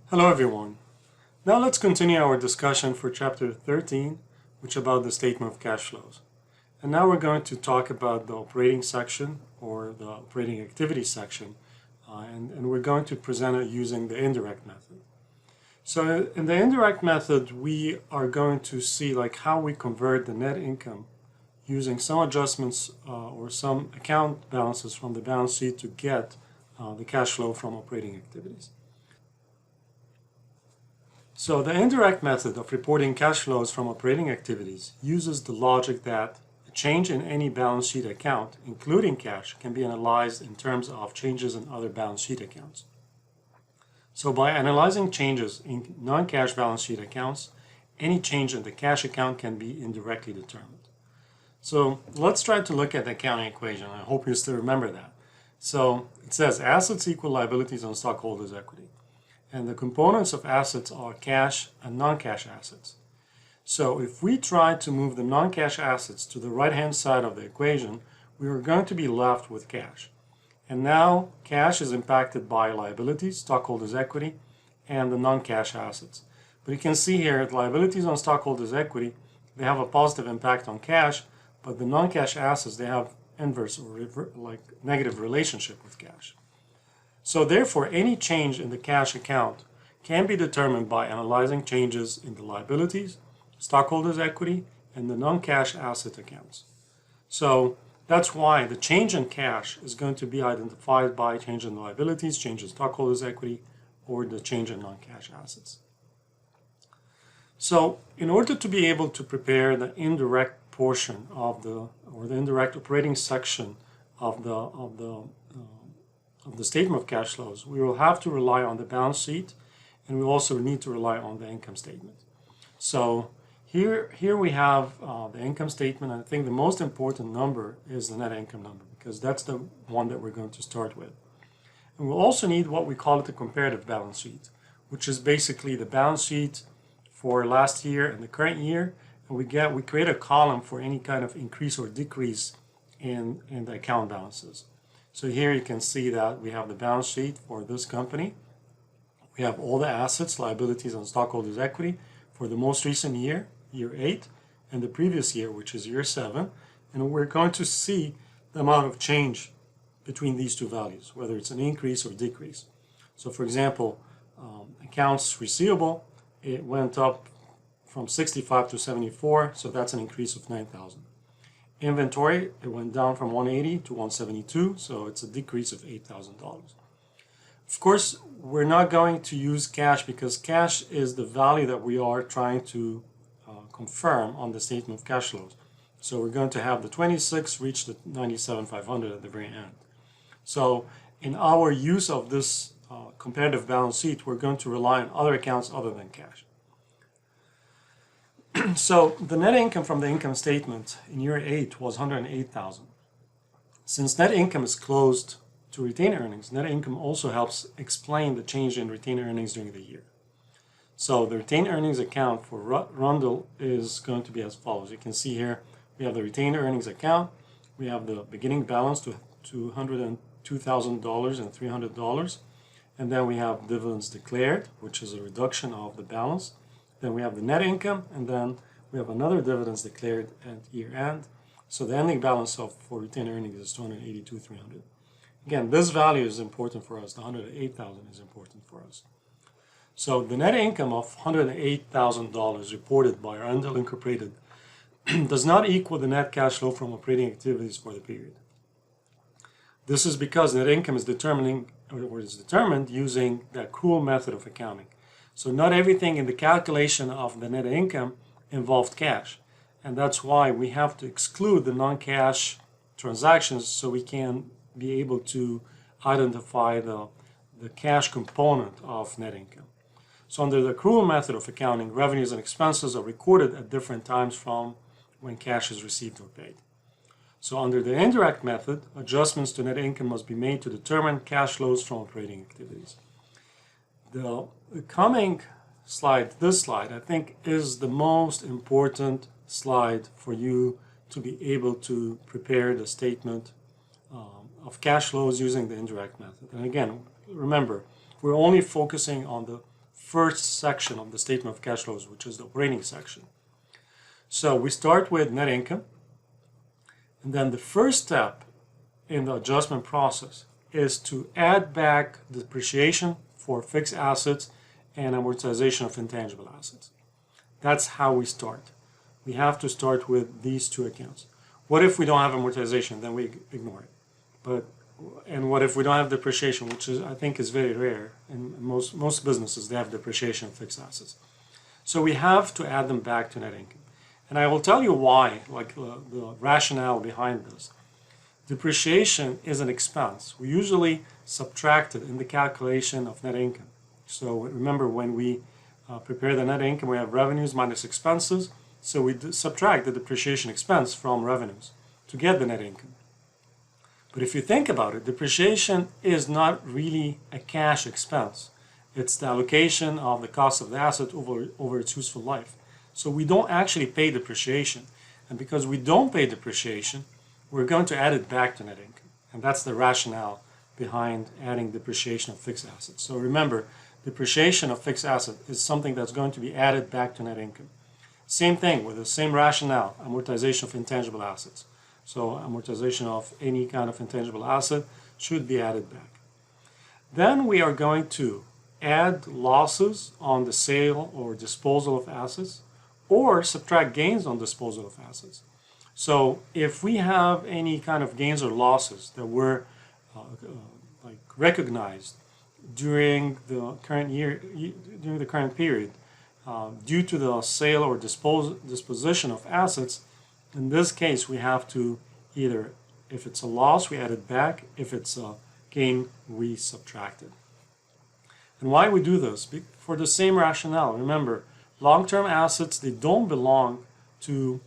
Hello everyone. Now let's continue our discussion for chapter 13, which is about the statement of cash flows. And now we're going to talk about the operating section or the operating activity section, and we're going to present it using the indirect method. So in the indirect method, we are going to see how we convert the net income using some adjustments or some account balances from the balance sheet to get the cash flow from operating activities. So the indirect method of reporting cash flows from operating activities uses the logic that a change in any balance sheet account, including cash, can be analyzed in terms of changes in other balance sheet accounts. So by analyzing changes in non-cash balance sheet accounts, any change in the cash account can be indirectly determined. So let's try to look at the accounting equation. I hope you still remember that. So it says assets equal liabilities on stockholders' equity. And the components of assets are cash and non-cash assets. So if we try to move the non-cash assets to the right-hand side of the equation, we are going to be left with cash. And now cash is impacted by liabilities, stockholders' equity, and the non-cash assets. But you can see here that liabilities on stockholders' equity, they have a positive impact on cash, but the non-cash assets, they have inverse or negative relationship with cash. So therefore, any change in the cash account can be determined by analyzing changes in the liabilities, stockholders' equity, and the non-cash asset accounts. So that's why the change in cash is going to be identified by change in liabilities, change in stockholders' equity, or the change in non-cash assets. So in order to be able to prepare the indirect portion of the indirect operating section of the statement of cash flows, we will have to rely on the balance sheet, and we also need to rely on the income statement. So here we have the income statement. I think the most important number is the net income number, because that's the one that we're going to start with. And we'll also need what we call the comparative balance sheet, which is basically the balance sheet for last year and the current year, and we create a column for any kind of increase or decrease in the account balances. So here you can see that we have the balance sheet for this company. We have all the assets, liabilities, and stockholders' equity for the most recent year, year 8, and the previous year, which is year 7. And we're going to see the amount of change between these two values, whether it's an increase or decrease. So for example, accounts receivable, it went up from 65 to 74, so that's an increase of 9,000. Inventory, it went down from 180 to 172, so it's a decrease of $8,000. Of course, we're not going to use cash because cash is the value that we are trying to confirm on the statement of cash flows. So we're going to have the 26 reach the 97,500 at the very end. So in our use of this comparative balance sheet, we're going to rely on other accounts other than cash. So the net income from the income statement in year 8 was $108,000. Since net income is closed to retained earnings, net income also helps explain the change in retained earnings during the year. So the retained earnings account for Rundle is going to be as follows. You can see here we have the retained earnings account, we have the beginning balance to $202,000 and $300, and then we have dividends declared, which is a reduction of the balance. Then we have the net income, and then we have another dividends declared at year end. So the ending balance for retained earnings is $282,300. Again, this value is important for us. The $108,000 is important for us. So the net income of $108,000 reported by Rundle Incorporated does not equal the net cash flow from operating activities for the period. This is because net income is determined using the accrual method of accounting. So not everything in the calculation of the net income involved cash. And that's why we have to exclude the non-cash transactions so we can be able to identify the cash component of net income. So under the accrual method of accounting, revenues and expenses are recorded at different times from when cash is received or paid. So under the indirect method, adjustments to net income must be made to determine cash flows from operating activities. The coming slide, this slide, I think is the most important slide for you to be able to prepare the statement of cash flows using the indirect method. And again, remember, we're only focusing on the first section of the statement of cash flows, which is the operating section. So we start with net income, and then the first step in the adjustment process is to add back depreciation for fixed assets and amortization of intangible assets. That's how we start. We have to start with these two accounts. What if we don't have amortization? Then we ignore it. And what if we don't have depreciation, which I think is very rare. In most businesses, they have depreciation of fixed assets. So we have to add them back to net income. And I will tell you why, like the rationale behind this. Depreciation is an expense. We usually subtract it in the calculation of net income. So remember, when we prepare the net income, we have revenues minus expenses. So we subtract the depreciation expense from revenues to get the net income. But if you think about it, depreciation is not really a cash expense. It's the allocation of the cost of the asset over its useful life. So we don't actually pay depreciation. And because we don't pay depreciation, we're going to add it back to net income. And that's the rationale behind adding depreciation of fixed assets. So remember, depreciation of fixed asset is something that's going to be added back to net income. Same thing with the same rationale, amortization of intangible assets. So amortization of any kind of intangible asset should be added back. Then we are going to add losses on the sale or disposal of assets, or subtract gains on disposal of assets. So if we have any kind of gains or losses that were recognized during the current year, during the current period, due to the sale or disposition of assets, in this case we have to either, if it's a loss, we add it back. If it's a gain, we subtract it. And why we do this? For the same rationale. Remember, long-term assets, they don't belong to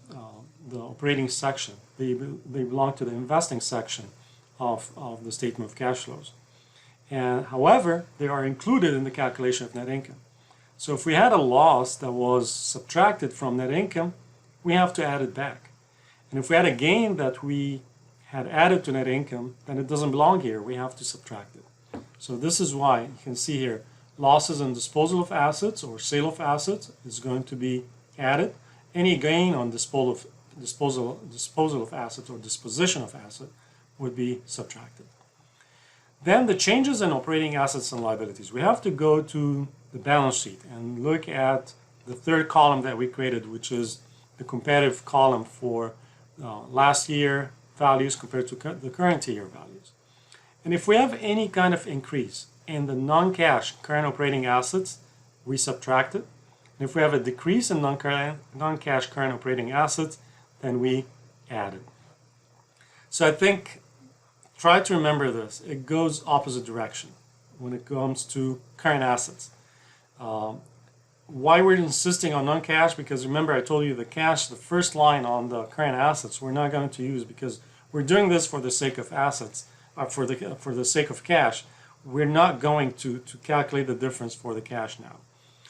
the operating section. They belong to the investing section of the statement of cash flows. And however, they are included in the calculation of net income. So if we had a loss that was subtracted from net income, we have to add it back. And if we had a gain that we had added to net income, then it doesn't belong here. We have to subtract it. So this is why you can see here, losses on disposal of assets or sale of assets is going to be added. Any gain on disposal of assets or disposition of assets would be subtracted. Then the changes in operating assets and liabilities. We have to go to the balance sheet and look at the third column that we created, which is the comparative column for last year values compared to the current year values. And if we have any kind of increase in the non-cash current operating assets, we subtract it. And if we have a decrease in non-cash current operating assets, then we add it. So I think, try to remember this. It goes opposite direction when it comes to current assets. Why we're insisting on non-cash? Because remember, I told you the cash, the first line on the current assets, we're not going to use because we're doing this for the sake of assets, for the sake of cash. We're not going to calculate the difference for the cash now.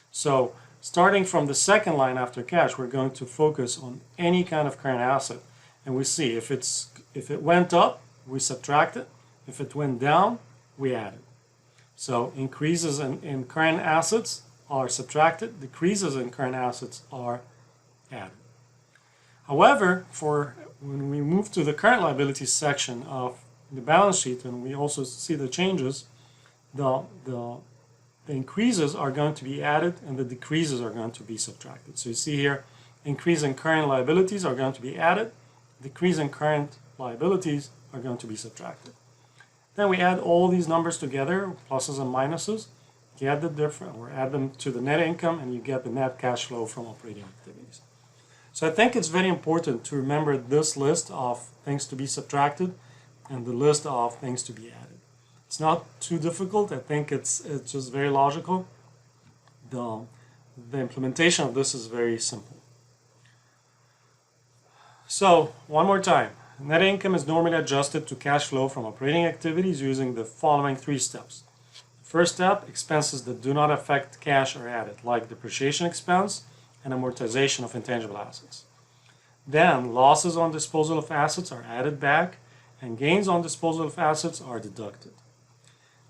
So starting from the second line after cash, we're going to focus on any kind of current asset, and we see if it went up, we subtract it. If it went down, we add it. So increases in current assets are subtracted, decreases in current assets are added. However, when we move to the current liabilities section of the balance sheet, and we also see the changes, the increases are going to be added and the decreases are going to be subtracted. So you see here, increase in current liabilities are going to be added, decrease in current liabilities are going to be subtracted. Then we add all these numbers together, pluses and minuses, get the difference, or add them to the net income, and you get the net cash flow from operating activities. So I think it's very important to remember this list of things to be subtracted and the list of things to be added. It's not too difficult. I think it's just very logical. The implementation of this is very simple. So one more time, net income is normally adjusted to cash flow from operating activities using the following three steps. First step, expenses that do not affect cash are added, like depreciation expense and amortization of intangible assets. Then losses on disposal of assets are added back and gains on disposal of assets are deducted.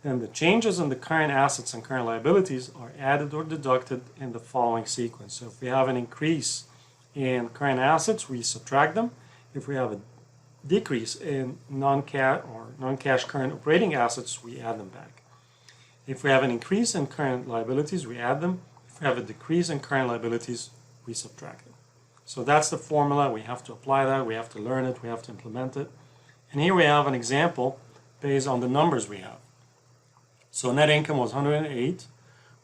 then the changes in the current assets and current liabilities are added or deducted in the following sequence. So if we have an increase in current assets, we subtract them. If we have a decrease in non-cash current operating assets, we add them back. If we have an increase in current liabilities, we add them. If we have a decrease in current liabilities, we subtract them. So that's the formula. We have to apply that. We have to learn it. We have to implement it. And here we have an example based on the numbers we have. So net income was 108.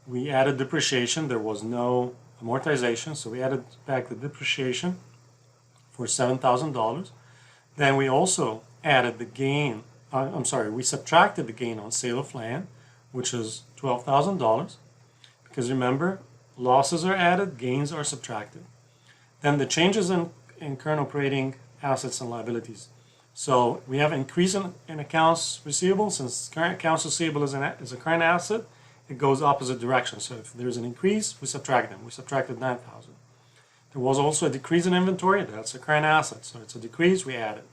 We added depreciation. There was no amortization, so we added back the depreciation for $7,000. Then we also added the gain, we subtracted the gain on sale of land, which is $12,000. Because remember, losses are added, gains are subtracted. Then the changes in current operating assets and liabilities. So we have an increase in accounts receivable. Since current accounts receivable is a current asset, it goes opposite direction. So if there's an increase, we subtract them. We subtracted 9,000. There was also a decrease in inventory. That's a current asset. So it's a decrease, we add it.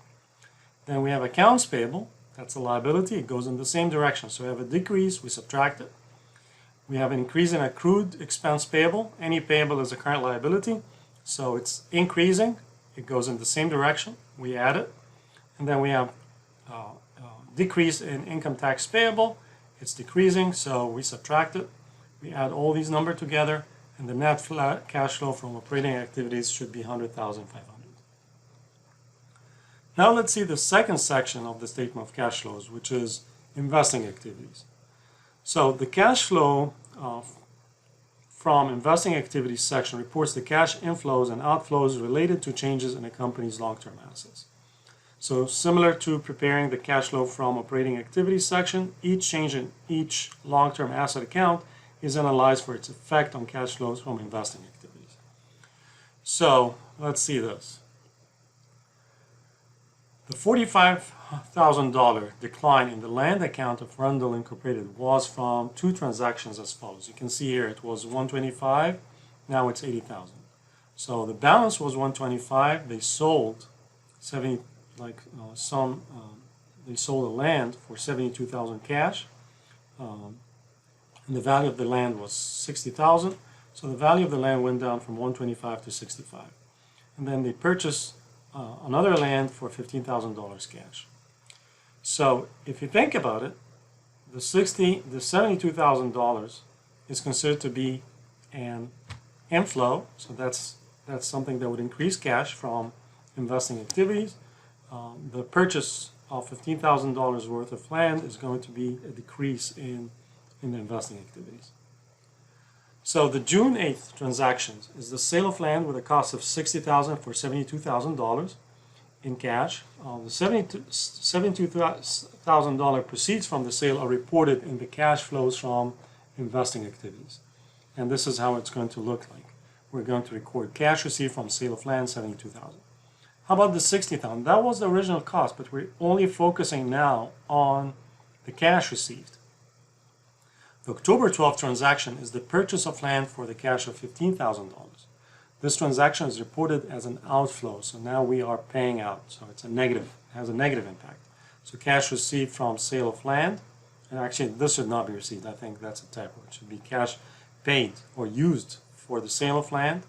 Then we have accounts payable. That's a liability. It goes in the same direction. So we have a decrease, we subtract it. We have an increase in accrued expense payable. Any payable is a current liability. So it's increasing. It goes in the same direction. We add it. And then we have decrease in income tax payable. It's decreasing, so we subtract it. We add all these numbers together, and the net cash flow from operating activities should be $100,500. Now let's see the second section of the statement of cash flows, which is investing activities. So the cash flow from investing activities section reports the cash inflows and outflows related to changes in a company's long-term assets. So similar to preparing the cash flow from operating activities section, each change in each long-term asset account is analyzed for its effect on cash flows from investing activities. So let's see this. The $45,000 decline in the land account of Rundle Incorporated was from two transactions as follows. You can see here it was $125,000, now it's $80,000. So the balance was $125,000. They sold they sold the land for $72,000 cash, and the value of the land was $60,000. So the value of the land went down from $125,000 to $65,000, and then they purchased another land for $15,000 cash. So if you think about it, the $72,000 is considered to be an inflow. So that's something that would increase cash from investing activities. The purchase of $15,000 worth of land is going to be a decrease in the investing activities. So the June 8th transactions is the sale of land with a cost of $60,000 for $72,000 in cash. The $72,000 proceeds from the sale are reported in the cash flows from investing activities. And this is how it's going to look like. We're going to record cash received from sale of land, $72,000. How about the $60,000? That was the original cost, but we're only focusing now on the cash received. The October 12th transaction is the purchase of land for the cash of $15,000. This transaction is reported as an outflow, so now we are paying out. So it's a negative, it has a negative impact. So cash received from sale of land, and actually this should not be received. I think that's a typo. It should be cash paid or used for the sale of land,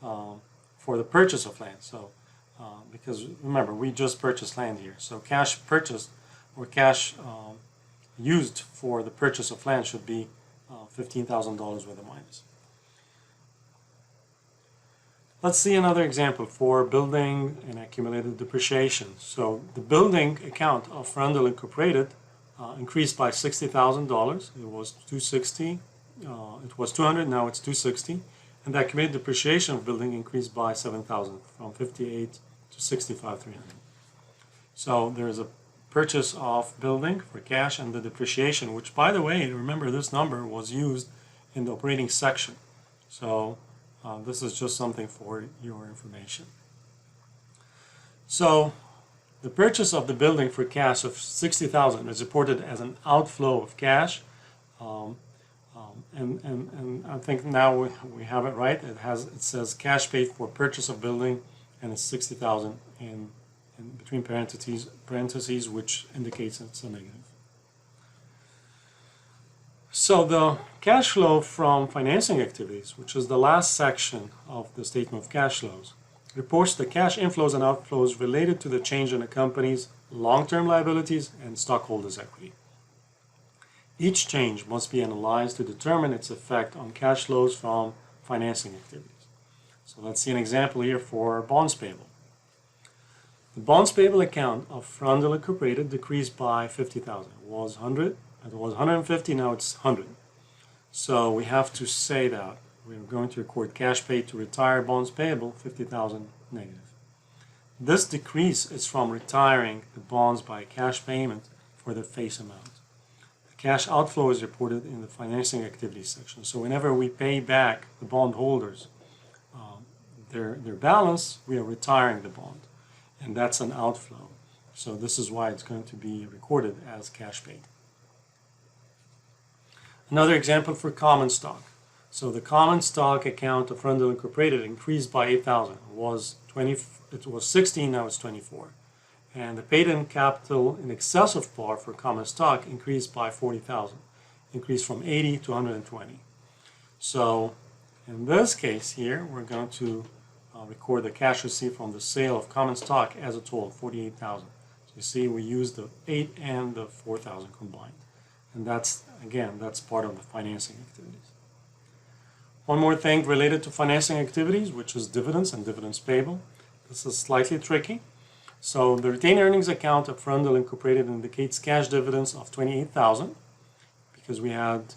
for the purchase of land. So because remember, we just purchased land here. So cash purchased or cash used for the purchase of land should be $15,000 with a minus. Let's see another example for building and accumulated depreciation. So the building account of Rundle Incorporated increased by $60,000. It was $260. It was $200. Now it's $260. And the accumulated depreciation of building increased by $7,000 from $58,000 to $65,300. So there is a purchase of building for cash and the depreciation, which, by the way, remember this number was used in the operating section. So this is just something for your information. So the purchase of the building for cash of $60,000 is reported as an outflow of cash, and I think now we have it right. It says cash paid for purchase of building, and it's $60,000 in between parentheses, which indicates it's a negative. So the cash flow from financing activities, which is the last section of the statement of cash flows, reports the cash inflows and outflows related to the change in a company's long-term liabilities and stockholders' equity. Each change must be analyzed to determine its effect on cash flows from financing activities. So let's see an example here for bonds payable. The bonds payable account of Frondel Incorporated decreased by $50,000. It was 150, now it's 100. So we have to say that we're going to record cash paid to retire bonds payable, 50,000 negative. This decrease is from retiring the bonds by cash payment for the face amount. The cash outflow is reported in the financing activities section. So whenever we pay back the bondholders their balance, we are retiring the bond, and that's an outflow. So this is why it's going to be recorded as cash paid. Another example for common stock. So the common stock account of Frondel Incorporated increased by $8,000. It was 16, now it's 24. And the paid-in capital in excess of par for common stock increased by $40,000, increased from 80 to 120. So in this case here, we're going to record the cash received from the sale of common stock as a total, $48,000. So you see, we used the 8 and the 4,000 combined. And that's, again, that's part of the financing activities. One more thing related to financing activities, which is dividends and dividends payable. This is slightly tricky. So the retained earnings account of Frondel Incorporated indicates cash dividends of $28,000 because we had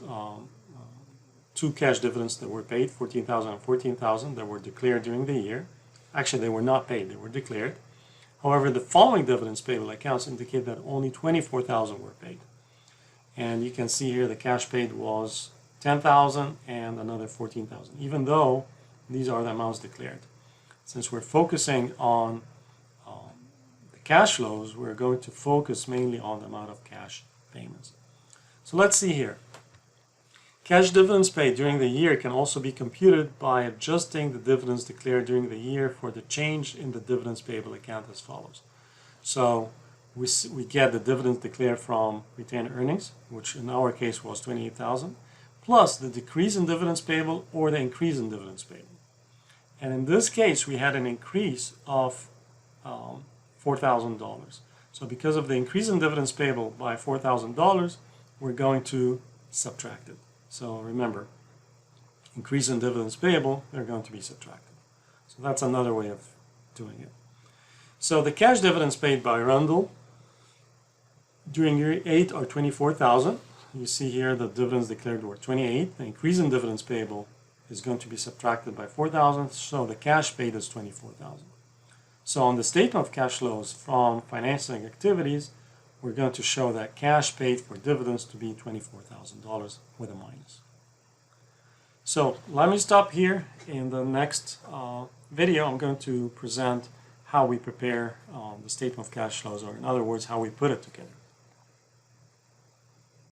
two cash dividends that were paid, $14,000 and $14,000, that were declared during the year. Actually, they were not paid, they were declared. However, the following dividends payable accounts indicate that only $24,000 were paid. And you can see here the cash paid was $10,000 and another $14,000, even though these are the amounts declared. Since we're focusing on the cash flows, we're going to focus mainly on the amount of cash payments. So let's see here. Cash dividends paid during the year can also be computed by adjusting the dividends declared during the year for the change in the dividends payable account as follows. So we get the dividends declared from retained earnings, which in our case was $28,000, plus the decrease in dividends payable or the increase in dividends payable. And in this case, we had an increase of $4,000. So because of the increase in dividends payable by $4,000, we're going to subtract it. So remember, increase in dividends payable, they're going to be subtracted. So that's another way of doing it. So the cash dividends paid by Frondel during year 8 are $24,000. You see here the dividends declared were $28,000. The increase in dividends payable is going to be subtracted by $4,000, so the cash paid is $24,000. So on the statement of cash flows from financing activities, we're going to show that cash paid for dividends to be $24,000 with a minus. So let me stop here. In the next video, I'm going to present how we prepare the statement of cash flows, or in other words, how we put it together.